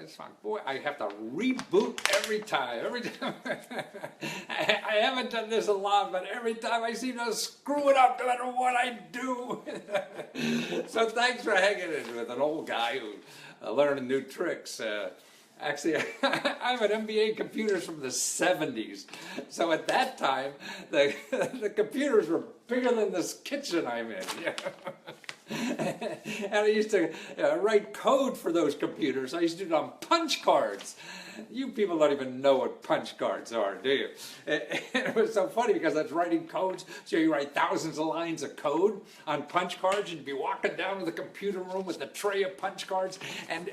it's fine. Boy, I have to reboot every time. I haven't done this a lot, but every time I seem to screw it up no matter what I do. So thanks for hanging in with an old guy who learning new tricks. Actually, I have an MBA in computers from the 70s. So at that time, the computers were bigger than this kitchen I'm in. And I used to write code for those computers. I used to do it on punch cards. You people don't even know what punch cards are, do you? And it was so funny because I was writing codes. So you write thousands of lines of code on punch cards, and you'd be walking down to the computer room with a tray of punch cards. And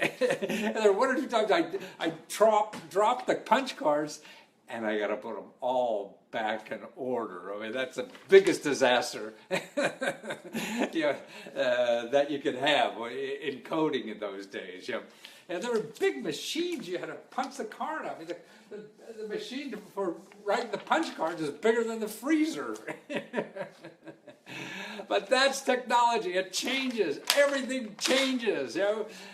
there were one or two times I dropped the punch cards, and I got to put them all back in order. I mean, that's the biggest disaster that you could have in coding in those days. And there were big machines. You had to punch the card up. I mean, the machine for writing the punch cards is bigger than the freezer. But that's technology. It changes. Everything changes.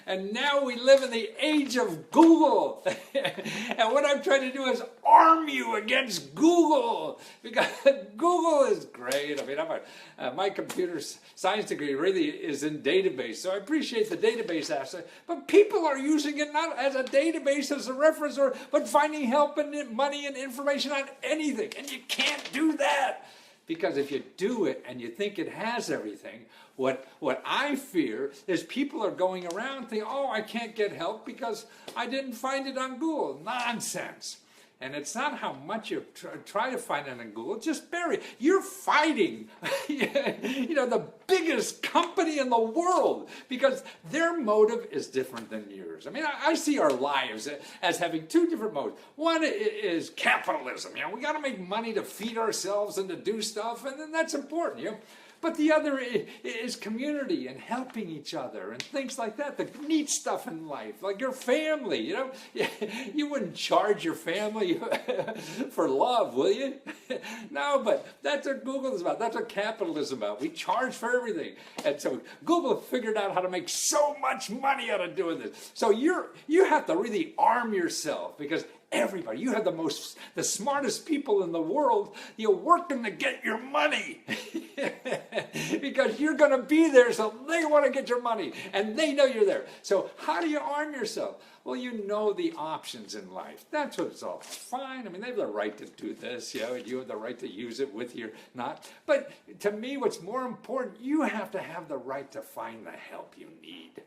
And now we live in the age of Google. And what I'm trying to do is arm you against Google, because Google is great. I mean, my computer science degree really is in database, so I appreciate the database aspect. But people are using it not as a database, as a reference, but finding help and money and information on anything. And you can't do that. Because if you do it and you think it has everything, what I fear is people are going around thinking, oh, I can't get help because I didn't find it on Google. Nonsense. And it's not how much you try to find it on Google, just bury it. You're fighting, the biggest company in the world, because their motive is different than yours. I mean, I see our lives as having two different motives. One is capitalism. We got to make money to feed ourselves and to do stuff, and then that's important. But the other is community and helping each other and things like that, the neat stuff in life, like your family. You wouldn't charge your family for love, will you? No, but that's what Google is about. That's what capitalism is about. We charge for everything. And so Google figured out how to make so much money out of doing this. So you have to really arm yourself, because everybody, you have the smartest people in the world, you're working to get your money. Because you're going to be there, so they want to get your money, and they know you're there. So how do you arm yourself? Well, you know the options in life. That's what it's all fine. I mean, they have the right to do this, and you have the right to use it with your not. But to me, what's more important, you have to have the right to find the help you need.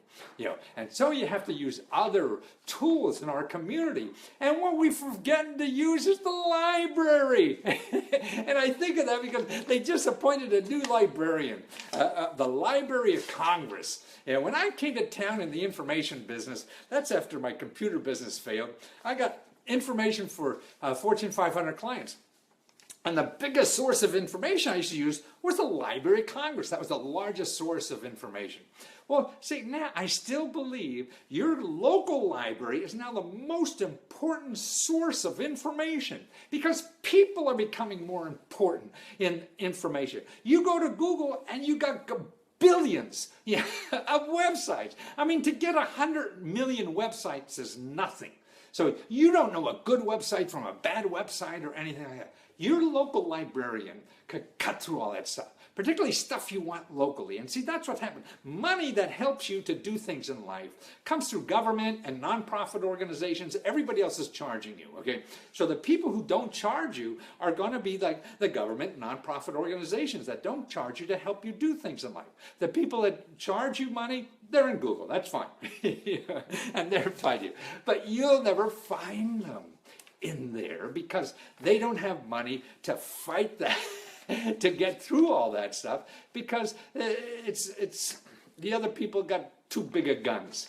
And so you have to use other tools in our community. And what we're forgetting to use is the library. And I think of that because they just appointed a new librarian, the Library of Congress. When I came to town in the information business, that's after my computer business failed, I got information for Fortune 500 clients. And the biggest source of information I used to use was the Library of Congress. That was the largest source of information. Well, see, now I still believe your local library is now the most important source of information, because people are becoming more important in information. You go to Google and you got billions of websites. I mean, to get 100 million websites is nothing. So you don't know a good website from a bad website or anything like that. Your local librarian could cut through all that stuff, particularly stuff you want locally. And see, that's what happened. Money that helps you to do things in life comes through government and nonprofit organizations. Everybody else is charging you, okay? So the people who don't charge you are going to be like the government nonprofit organizations that don't charge you to help you do things in life. The people that charge you money, they're in Google. That's fine. And they'll find you. But you'll never find them in there because they don't have money to fight that, to get through all that stuff, because it's the other people got too big of guns,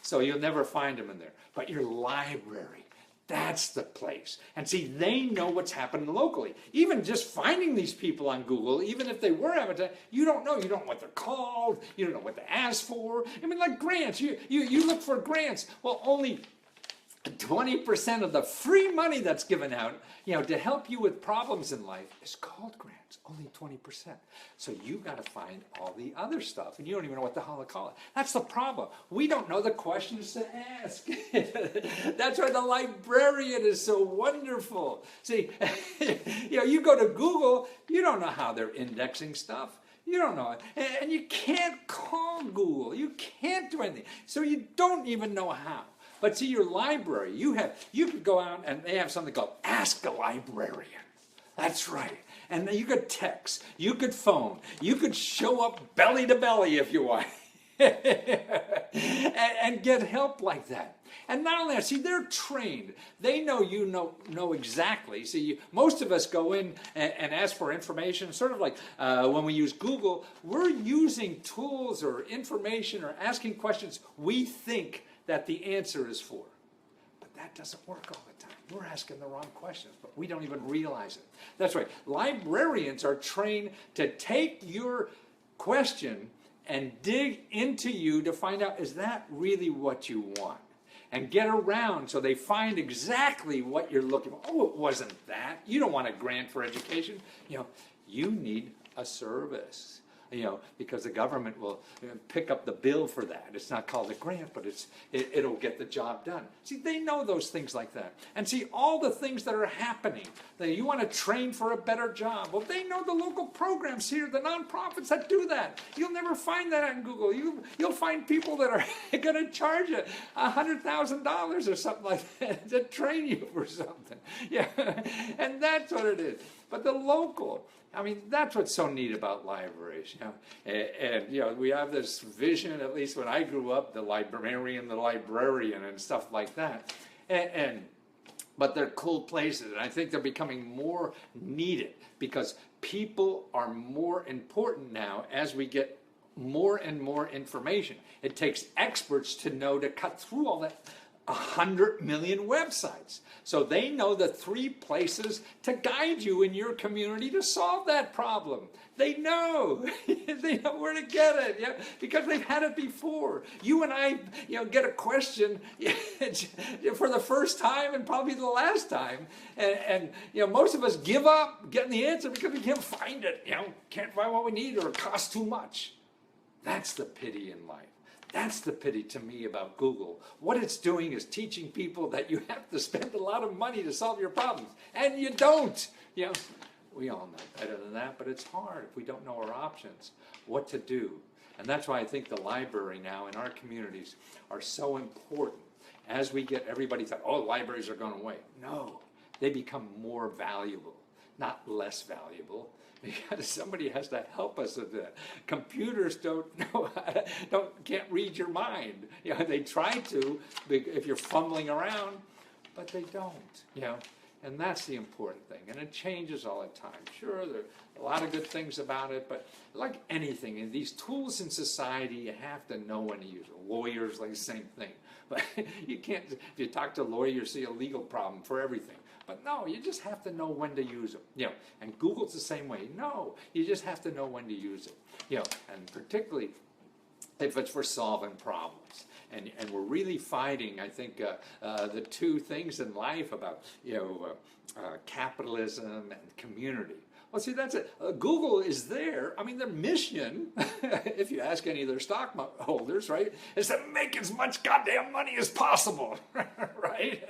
so you'll never find them in there. But your library, that's the place. And see, they know what's happening locally. Even just finding these people on Google, even if they were advertised, you don't know. You don't know what they're called. You don't know what to ask for. I mean, like grants. You look for grants. Well, only 20% of the free money that's given out, to help you with problems in life is called grants, only 20%. So you got to find all the other stuff, and you don't even know what the hell to call it. That's the problem. We don't know the questions to ask. That's why the librarian is so wonderful. See, you go to Google, you don't know how they're indexing stuff. You don't know it. And you can't call Google. You can't do anything. So you don't even know how. But see, your library, you could go out and they have something called Ask a Librarian. That's right. And you could text, you could phone, you could show up belly to belly if you want, and get help like that. And not only that, see, they're trained. They know know exactly. See, most of us go in and ask for information, sort of like when we use Google, we're using tools or information or asking questions we think that the answer is for. But that doesn't work all the time. We're asking the wrong questions, but we don't even realize it. That's right. Librarians are trained to take your question and dig into you to find out, is that really what you want? And get around so they find exactly what you're looking for. Oh, it wasn't that. You don't want a grant for education. You need a service. Because the government will pick up the bill for that. It's not called a grant, but it'll get the job done. See, they know those things like that. And see, all the things that are happening, that you want to train for a better job. Well, they know the local programs here, the nonprofits that do that. You'll never find that on Google. You'll find people that are going to charge you $100,000 or something like that to train you for something. Yeah, and that's what it is. But the local, that's what's so neat about libraries, And we have this vision, at least when I grew up, the librarian, and stuff like that. But they're cool places, and I think they're becoming more needed because people are more important now as we get more and more information. It takes experts to know to cut through all that 100 million websites. So they know the 3 places to guide you in your community to solve that problem. They know. They know where to get it, because they've had it before. You and I, get a question for the first time and probably the last time. And most of us give up getting the answer because we can't find it. Can't find what we need or it costs too much. That's the pity in life. That's the pity to me about Google. What it's doing is teaching people that you have to spend a lot of money to solve your problems. And you don't. We all know better than that, but it's hard if we don't know our options, what to do. And that's why I think the library now in our communities are so important. As we get everybody thought, libraries are going away. No, they become more valuable, not less valuable. Because somebody has to help us with that. Computers can't read your mind. They try to if you're fumbling around, but they don't. And that's the important thing. And it changes all the time. Sure, there are a lot of good things about it, but like anything, in these tools in society, you have to know when to use it. Lawyers, like the same thing. But you can't. If you talk to a lawyer, you see a legal problem for everything. But no, you just have to know when to use them. And Google's the same way. No, you just have to know when to use it. And particularly if it's for solving problems. And we're really fighting, I think, the 2 things in life about, capitalism and community. Well, see, that's it. Google is there. Their mission, if you ask any of their stockholders, right, is to make as much goddamn money as possible, right?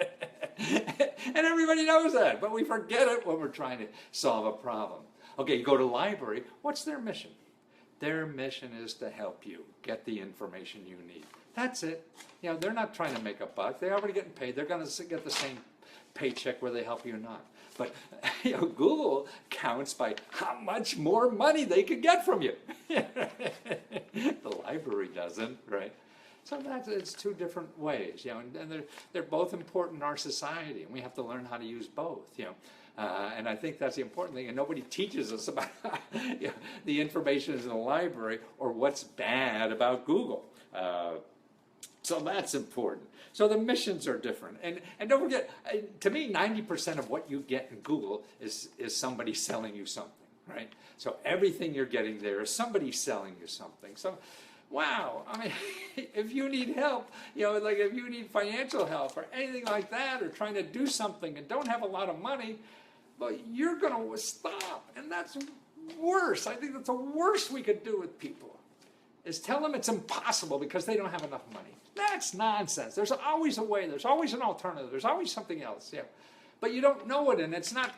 And everybody knows that, but we forget it when we're trying to solve a problem. Okay, you go to the library. What's their mission? Their mission is to help you get the information you need. That's it. They're not trying to make a buck. They're already getting paid. They're going to get the same paycheck whether they help you or not. But Google counts by how much more money they can get from you. The library doesn't, right? So it's 2 different ways, and they're both important in our society, and we have to learn how to use both, and I think that's the important thing, and nobody teaches us about the information in the library or what's bad about Google. So that's important. So the missions are different, and don't forget, to me, 90% of what you get in Google is somebody selling you something, right? So everything you're getting there is somebody selling you something. So wow, I mean, if you need help, like if you need financial help or anything like that, or trying to do something and don't have a lot of money, well, you're going to stop. And that's worse. I think that's the worst we could do with people, is tell them it's impossible because they don't have enough money. That's nonsense. There's always a way. There's always an alternative. There's always something else. Yeah. But you don't know it, and it's not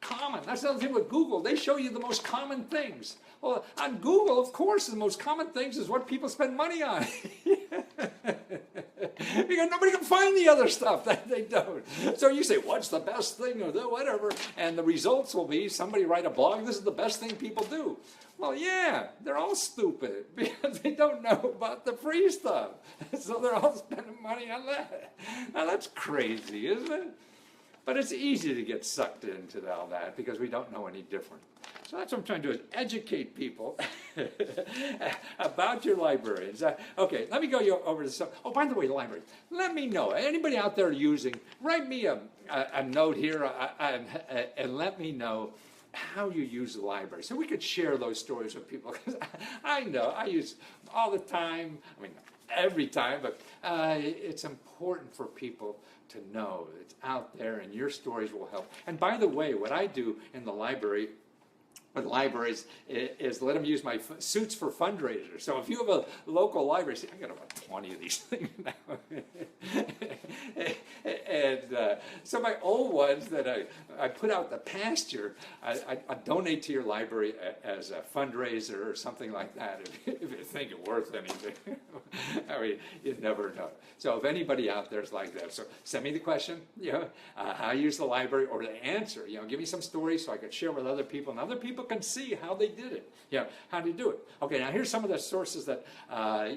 common. That's the other thing with Google. They show you the most common things. Well, on Google, of course, the most common things is what people spend money on. Because nobody can find the other stuff that they don't. So you say, what's the best thing, or whatever, and the results will be somebody write a blog, this is the best thing people do. Well, yeah, they're all stupid because they don't know about the free stuff. So they're all spending money on that. Now that's crazy, isn't it? But it's easy to get sucked into all that because we don't know any different. So that's what I'm trying to do, is educate people about your librarians. Okay, let me go over to some. Oh, by the way, the library. Let me know. Anybody out there using, write me a note here and let me know how you use the library. So we could share those stories with people. Because I know, I use all the time. I mean, every time, but it's important for people to know it's out there, and your stories will help. And by the way, what I do in the library, with libraries, is let them use my suits for fundraisers. So if you have a local library, see, I got about 20 of these things now. And so my old ones that I put out the pasture, I donate to your library as a fundraiser or something like that, if you think it's worth anything. I mean, you never know. So if anybody out there is like that, so send me the question, how you use the library, or the answer, give me some stories so I could share with other people, and other people can see how they did it, how to do it. Okay, now here's some of the sources that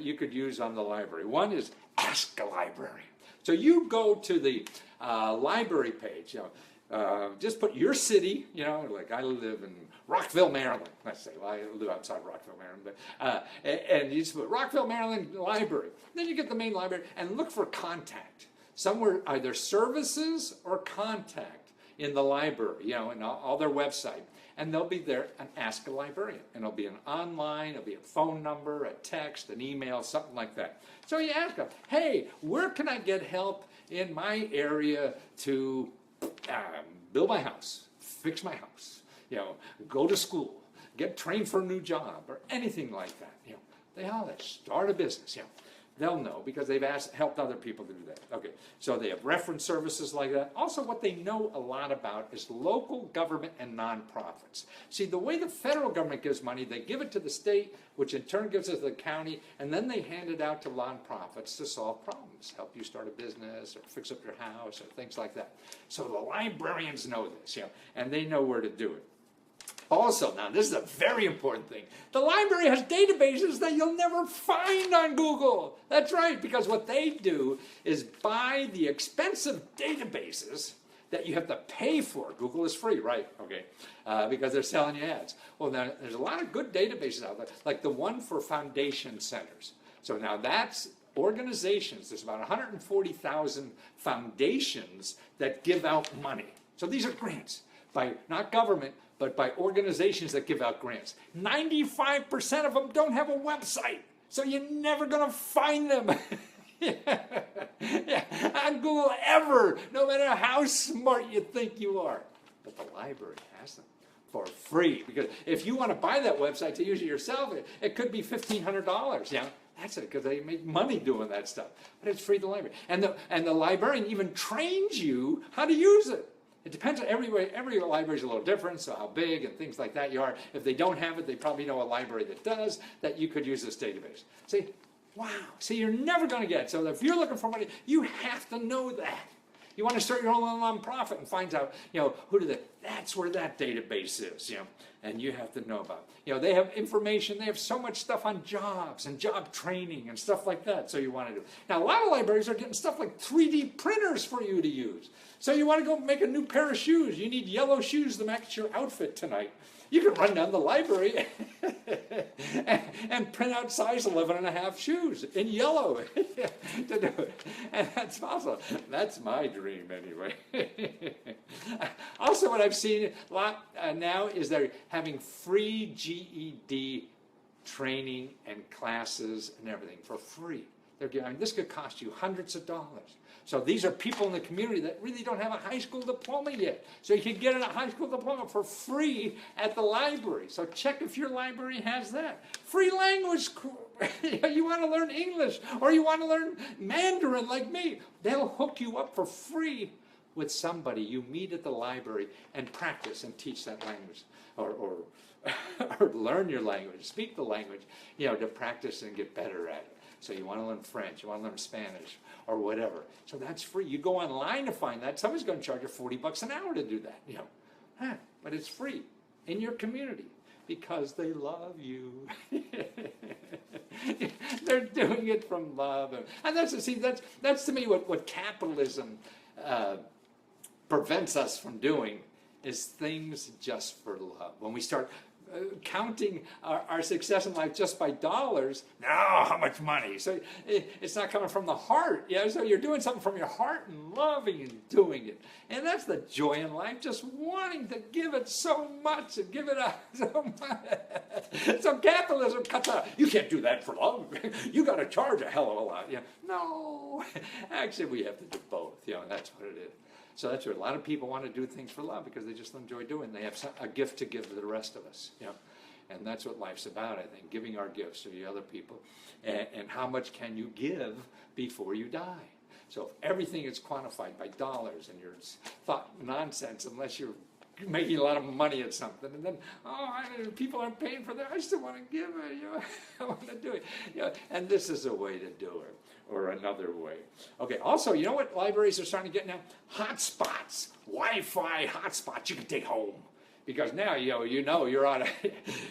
you could use on the library. One is Ask a Librarian. So you go to the library page, just put your city, like I live in Rockville, Maryland. Let's say, well, I live outside Rockville, Maryland, but and you just put Rockville, Maryland Library. Then you get the main library and look for contact. Somewhere, either services or contact in the library, and all their website. And they'll be there and Ask a Librarian. And it'll be an online, it'll be a phone number, a text, an email, something like that. So you ask them, hey, where can I get help in my area to build my house, fix my house, go to school, get trained for a new job, or anything like that. They all start a business. They'll know because they've helped other people to do that. Okay, so they have reference services like that. Also, what they know a lot about is local government and nonprofits. See, the way the federal government gives money, they give it to the state, which in turn gives it to the county, and then they hand it out to nonprofits to solve problems, help you start a business or fix up your house or things like that. So the librarians know this, and they know where to do it. Also, now this is a very important thing. The library has databases that you'll never find on Google. That's right, because what they do is buy the expensive databases that you have to pay for. Google is free, right? Okay, because they're selling you ads. Well, now there's a lot of good databases out there, like the one for foundation centers. So now that's organizations. There's about 140,000 foundations that give out money. So these are grants by not government, but by organizations that give out grants. 95% of them don't have a website, so you're never going to find them on Google ever, no matter how smart you think you are. But the library has them for free, because if you want to buy that website to use it yourself, it could be $1,500. That's it, because they make money doing that stuff. But it's free to the library. And the librarian even trains you how to use it. It depends on every library is a little different, so how big and things like that you are. If they don't have it, they probably know a library that does, that you could use this database. See, wow. See, you're never going to get it. So if you're looking for money, you have to know that. You want to start your own nonprofit and find out, that's where that database is, and you have to know about it. They have information, they have so much stuff on jobs and job training and stuff like that, so you want to do. Now, a lot of libraries are getting stuff like 3D printers for you to use. So you want to go make a new pair of shoes. You need yellow shoes to match your outfit tonight. You can run down the library and print out size 11.5 shoes in yellow to do it. And that's awesome. That's my dream anyway. Also, what I've seen a lot now is they're having free GED training and classes and everything for free. This could cost you hundreds of dollars. So these are people in the community that really don't have a high school diploma yet. So you can get a high school diploma for free at the library. So check if your library has that. Free language. You want to learn English or you want to learn Mandarin like me. They'll hook you up for free with somebody you meet at the library and practice and teach that language. Or learn your language, speak the language, to practice and get better at it. So you want to learn French, you want to learn Spanish, or whatever. So that's free. You go online to find that. Somebody's going to charge you $40 an hour to do that, But it's free in your community because they love you. They're doing it from love. And that's to me what capitalism prevents us from doing is things just for love. When we start counting our success in life just by dollars, now how much money? So it's not coming from the heart. So you're doing something from your heart and loving and doing it. And that's the joy in life, just wanting to give it so much and give it up so much. So capitalism cuts out, you can't do that for love. You got to charge a hell of a lot. No, actually we have to do both. That's what it is. So that's what a lot of people want to do things for love because they just enjoy doing. They have a gift to give to the rest of us, and that's what life's about. I think giving our gifts to the other people, and how much can you give before you die? So if everything is quantified by dollars and you're thought nonsense unless you're making a lot of money at something, and then people aren't paying for that. I still want to give it. I want to do it. And this is a way to do it. Or another way. Okay, also, you know what libraries are starting to get now? Hotspots, Wi-Fi hotspots you can take home. Because now, you're on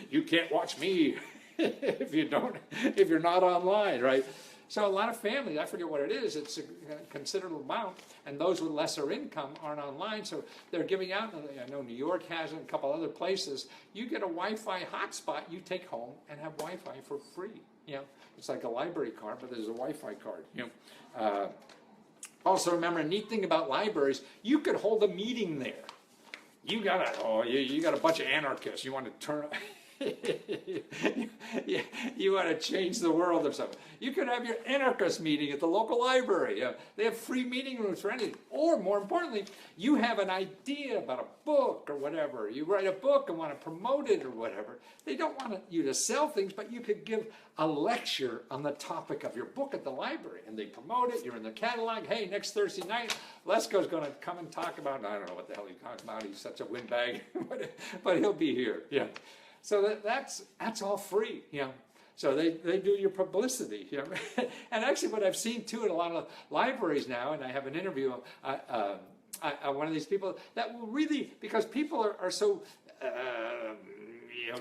you can't watch me if you're not online, right? So a lot of families, I forget what it is, it's a considerable amount, and those with lesser income aren't online, so they're giving out, I know New York has it, a couple other places, you get a Wi-Fi hotspot you take home and have Wi-Fi for free. It's like a library card, but there's a Wi-Fi card. Also, remember, a neat thing about libraries, you could hold a meeting there. You got a bunch of anarchists. You want to turn. You want to change the world or something. You could have your anarchist meeting at the local library. They have free meeting rooms for anything. Or more importantly, you have an idea about a book or whatever. You write a book and want to promote it or whatever. They don't want you to sell things, but you could give a lecture on the topic of your book at the library. And they promote it. You're in the catalog. Hey, next Thursday night, Lesko's going to come and talk about, I don't know what the hell he's talking about. He's such a windbag. but he'll be here. So that's all free, So they do your publicity, And actually what I've seen too in a lot of libraries now, and I have an interview of one of these people that will really, because people are so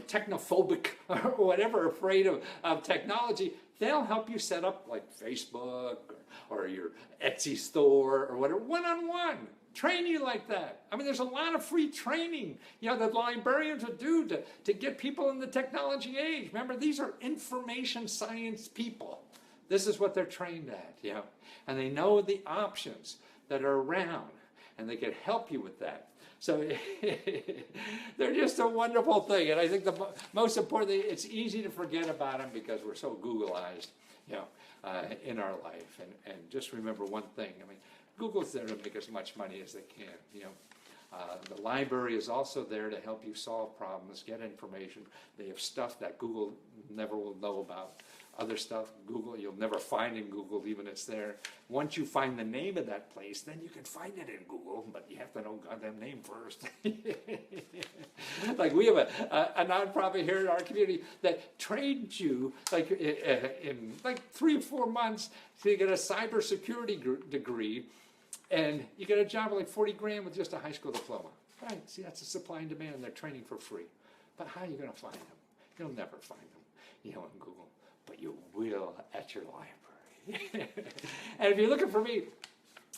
technophobic or whatever, afraid of technology, they'll help you set up like Facebook or your Etsy store or whatever, one-on-one. Train you like that. I mean, there's a lot of free training, that librarians would do to get people in the technology age. Remember, these are information science people. This is what they're trained at, And they know the options that are around, and they can help you with that. So they're just a wonderful thing. And I think the most important thing, it's easy to forget about them because we're so Googleized, in our life. And just remember one thing. I mean, Google's there to make as much money as they can, The library is also there to help you solve problems, get information. They have stuff that Google never will know about. Other stuff, Google, you'll never find in Google, even it's there. Once you find the name of that place, then you can find it in Google, but you have to know goddamn name first. Like we have a nonprofit here in our community that trains you like in like 3 or 4 months to get a cybersecurity degree. And you get a job of like 40 grand with just a high school diploma. Right, see, that's a supply and demand, and they're training for free. But how are you going to find them? You'll never find them, on Google. But you will at your library. And if you're looking for me,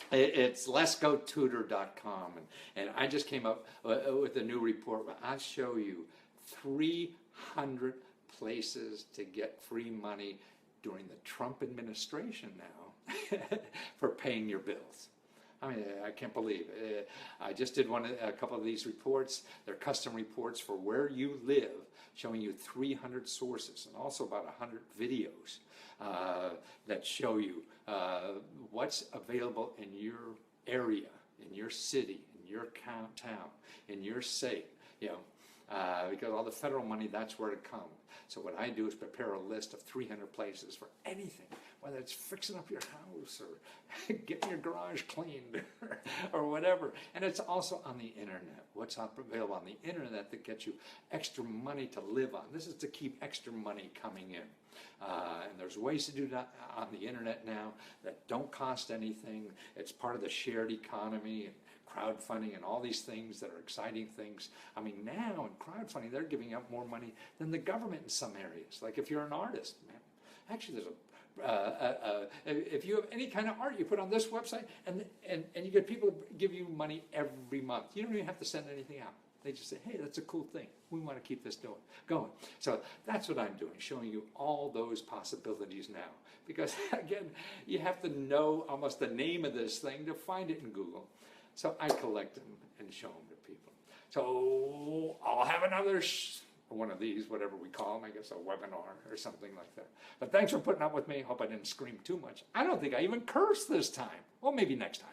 it's leskotutor.com. And I just came up with a new report. I'll show you 300 places to get free money during the Trump administration now for paying your bills. I mean, I can't believe it. I just did a couple of these reports. They're custom reports for where you live, showing you 300 sources and also about 100 videos that show you what's available in your area, in your city, in your town, in your state, you know, because all the federal money, that's where it comes. So what I do is prepare a list of 300 places for anything, whether it's fixing up your house or getting your garage cleaned or whatever. And it's also on the internet. What's available on the internet that gets you extra money to live on. This is to keep extra money coming in. And there's ways to do that on the internet now that don't cost anything. It's part of the shared economy and crowdfunding and all these things that are exciting things. I mean, now in crowdfunding, they're giving out more money than the government in some areas. Like if you're an artist, man, actually there's if you have any kind of art you put on this website, and you get people to give you money every month. You don't even have to send anything out. They just say, hey, that's a cool thing. We want to keep this going. So that's what I'm doing, showing you all those possibilities now. Because again, you have to know almost the name of this thing to find it in Google. So I collect them and show them to people. So I'll have another one of these, whatever we call them, I guess a webinar or something like that. But thanks for putting up with me. Hope I didn't scream too much. I don't think I even cursed this time. Well, maybe next time.